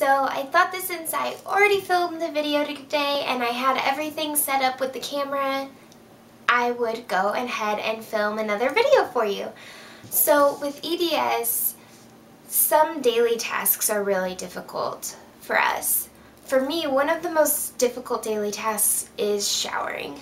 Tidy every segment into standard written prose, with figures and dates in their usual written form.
So I thought that since I already filmed the video today and I had everything set up with the camera, I would go ahead and film another video for you. So with EDS, some daily tasks are really difficult for us. For me, one of the most difficult daily tasks is showering.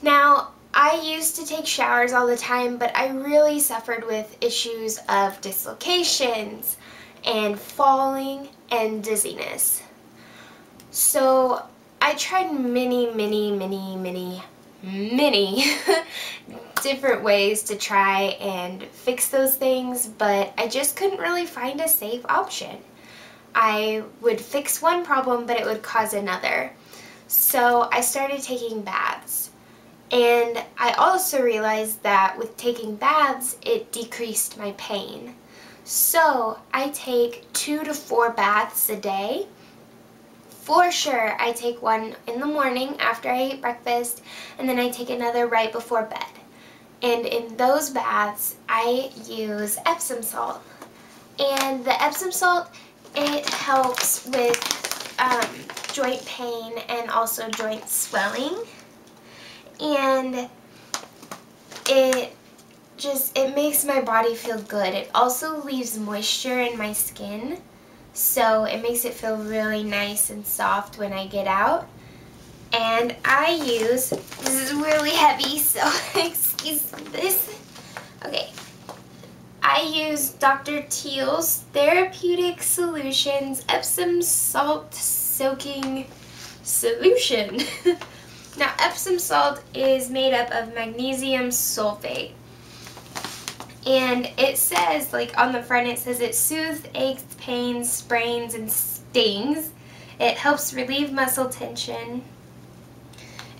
Now, I used to take showers all the time, but I really suffered with issues of dislocations and falling and dizziness. So I tried many different ways to try and fix those things, but I just couldn't really find a safe option. I would fix one problem, but it would cause another. So I started taking baths. And I also realized that with taking baths, it decreased my pain. So I take 2 to 4 baths a day. For sure, I take one in the morning after I eat breakfast, and then I take another right before bed. And in those baths, I use Epsom salt. And the Epsom salt, it helps with joint pain and also joint swelling. And it makes my body feel good. It also leaves moisture in my skin, so it makes it feel really nice and soft when I get out. And I use, this is really heavy, so excuse this. Okay, I use Dr. Teal's Therapeutic Solutions Epsom Salt Soaking Solution. Now, Epsom salt is made up of magnesium sulfate. And it says, like on the front, it says it soothes aches, pains, sprains, and stings. It helps relieve muscle tension.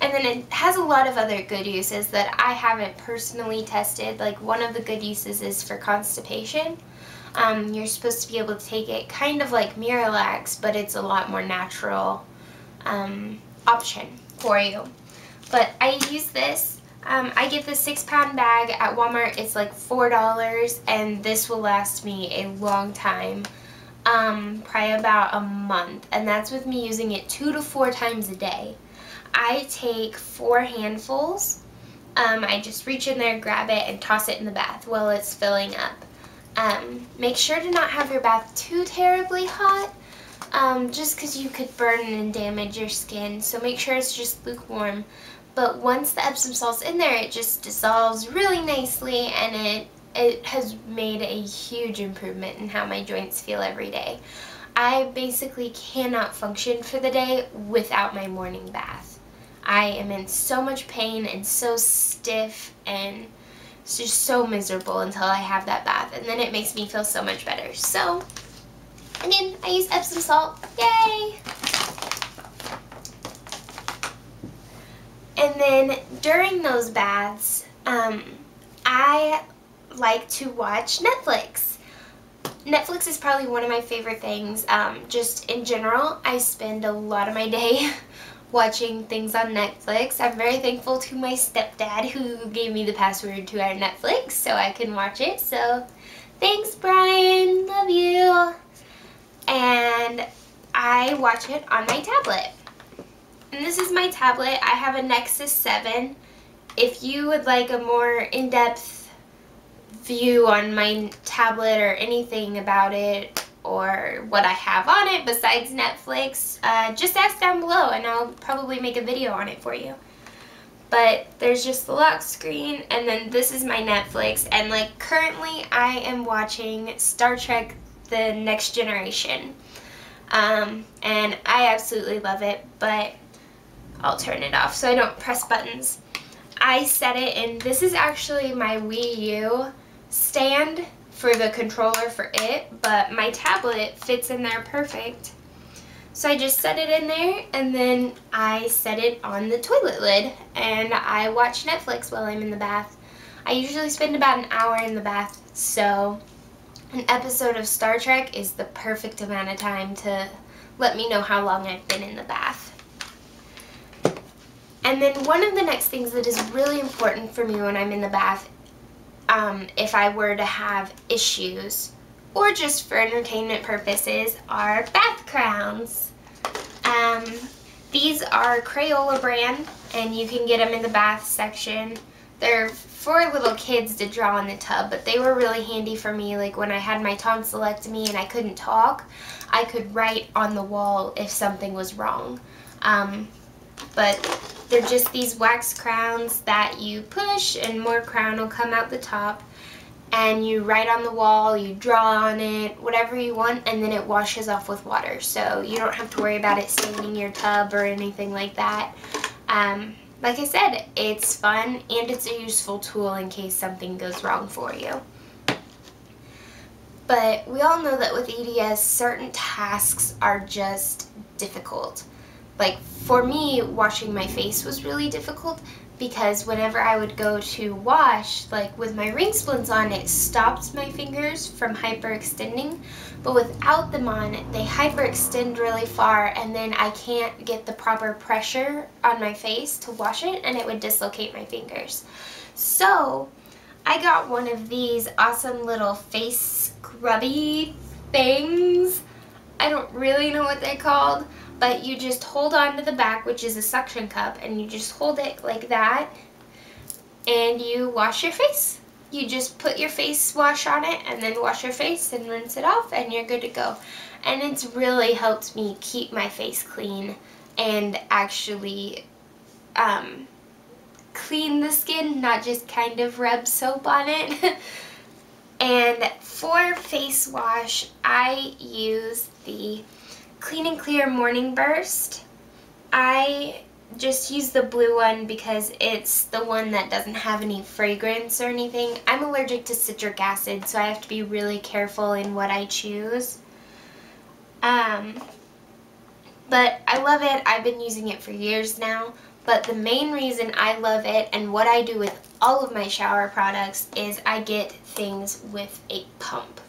And then it has a lot of other good uses that I haven't personally tested. Like one of the good uses is for constipation. You're supposed to be able to take it kind of like Miralax, but it's a lot more natural option for you. But I use this. I get the 6-pound bag at Walmart. It's like $4, and this will last me a long time, probably about a month, and that's with me using it 2 to 4 times a day. I take 4 handfuls. I just reach in there, grab it, and toss it in the bath while it's filling up. Make sure to not have your bath too terribly hot. Just because you could burn and damage your skin, so make sure it's just lukewarm. But once the Epsom salt's in there, it just dissolves really nicely, and it has made a huge improvement in how my joints feel every day. I basically cannot function for the day without my morning bath. I am in so much pain and so stiff, and it's just so miserable until I have that bath, and then it makes me feel so much better. So again, I use Epsom salt. Yay! And then during those baths, I like to watch Netflix. Netflix is probably one of my favorite things. Just in general, I spend a lot of my day watching things on Netflix. I'm very thankful to my stepdad who gave me the password to our Netflix so I can watch it. So thanks, Brian. Love you. And I watch it on my tablet. And this is my tablet. I have a Nexus 7. If you would like a more in-depth view on my tablet or anything about it or what I have on it besides Netflix, just ask down below and I'll probably make a video on it for you. But there's just the lock screen, and then this is my Netflix, and like currently I am watching Star Trek The Next Generation, and I absolutely love it, but I'll turn it off so I don't press buttons. I set it in, this is actually my Wii U stand for the controller for it, but my tablet fits in there perfect. So I just set it in there, and then I set it on the toilet lid, and I watch Netflix while I'm in the bath. I usually spend about an hour in the bath, so an episode of Star Trek is the perfect amount of time to let me know how long I've been in the bath. And then one of the next things that is really important for me when I'm in the bath, if I were to have issues or just for entertainment purposes, are bath crowns. These are Crayola brand, and you can get them in the bath section. They're for little kids to draw in the tub, but they were really handy for me. Like when I had my tonsillectomy and I couldn't talk, I could write on the wall if something was wrong. But they're just these wax crowns that you push and more crown will come out the top. And you write on the wall, you draw on it, whatever you want, and then it washes off with water. So you don't have to worry about it staining your tub or anything like that. Like I said, it's fun and it's a useful tool in case something goes wrong for you. But we all know that with EDS, certain tasks are just difficult. Like for me, washing my face was really difficult because whenever I would go to wash, like with my ring splints on, it stopped my fingers from hyperextending. But without them on, they hyperextend really far, and then I can't get the proper pressure on my face to wash it, and it would dislocate my fingers. So I got one of these awesome little face scrubby things. I don't really know what they're called, but you just hold on to the back, which is a suction cup, and you just hold it like that, and you wash your face. You just put your face wash on it, and then wash your face and rinse it off, and you're good to go. And it's really helped me keep my face clean and actually clean the skin, not just kind of rub soap on it. And for face wash, I use the Clean and Clear Morning Burst. I just use the blue one because it's the one that doesn't have any fragrance or anything. I'm allergic to citric acid, so I have to be really careful in what I choose. But I love it. I've been using it for years now. But the main reason I love it, and what I do with all of my shower products, is I get things with a pump.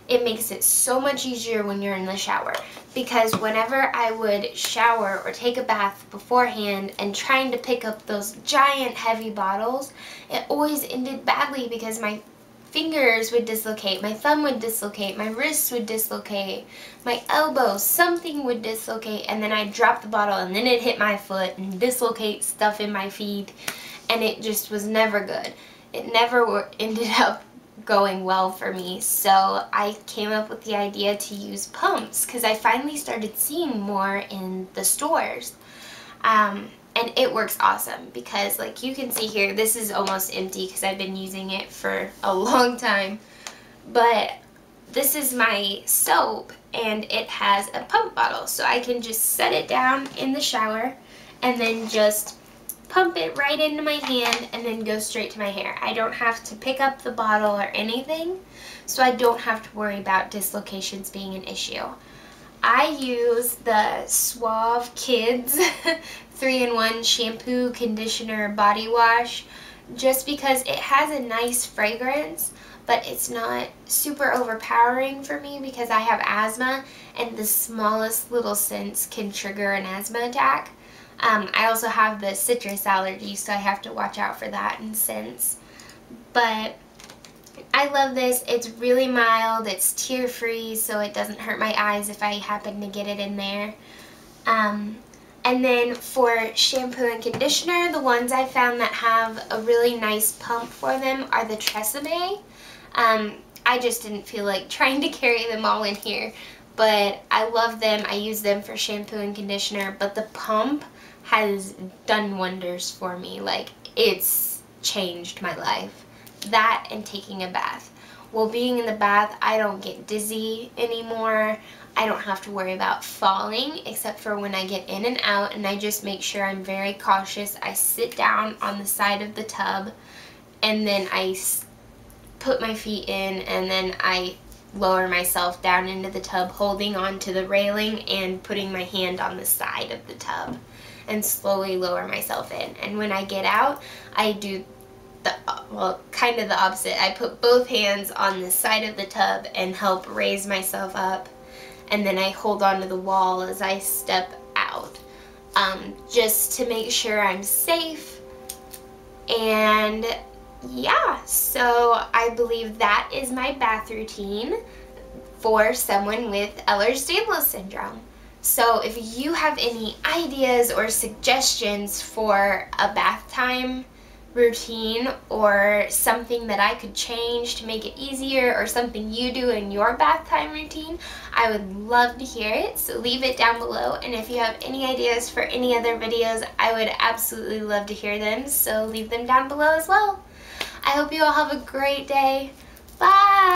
It makes it so much easier when you're in the shower, because whenever I would shower or take a bath beforehand and trying to pick up those giant heavy bottles, it always ended badly because my fingers would dislocate, my thumb would dislocate, my wrists would dislocate, my elbow, something would dislocate, and then I'd drop the bottle and then it hit my foot and dislocate stuff in my feet, and it just was never good. It never ended up going well for me, so I came up with the idea to use pumps because I finally started seeing more in the stores. And it works awesome because, like you can see here, this is almost empty because I've been using it for a long time. But this is my soap and it has a pump bottle, so I can just set it down in the shower and then just pump it right into my hand and then go straight to my hair. I don't have to pick up the bottle or anything, so I don't have to worry about dislocations being an issue. I use the Suave Kids 3-in-1 shampoo, conditioner, body wash just because it has a nice fragrance, but it's not super overpowering for me because I have asthma and the smallest little scents can trigger an asthma attack. I also have the citrus allergy, so I have to watch out for that in scents. But I love this. It's really mild. It's tear-free, so it doesn't hurt my eyes if I happen to get it in there. And then for shampoo and conditioner, the ones I found that have a really nice pump for them are the Tresemme. I just didn't feel like trying to carry them all in here, but I love them. I use them for shampoo and conditioner, but the pump has done wonders for me. Like, it's changed my life. That and taking a bath. Well, being in the bath, I don't get dizzy anymore. I don't have to worry about falling except for when I get in and out, and I just make sure I'm very cautious. I sit down on the side of the tub and then I put my feet in and then I lower myself down into the tub, holding on to the railing and putting my hand on the side of the tub and slowly lower myself in. And when I get out, I do kind of the opposite. I put both hands on the side of the tub and help raise myself up, and then I hold onto the wall as I step out, just to make sure I'm safe. And yeah, so I believe that is my bath routine. for someone with Ehlers Danlos syndrome. So if you have any ideas or suggestions for a bath time routine or something that I could change to make it easier or something you do in your bath time routine, I would love to hear it, so leave it down below. And if you have any ideas for any other videos, I would absolutely love to hear them, so leave them down below as well. I hope you all have a great day. Bye!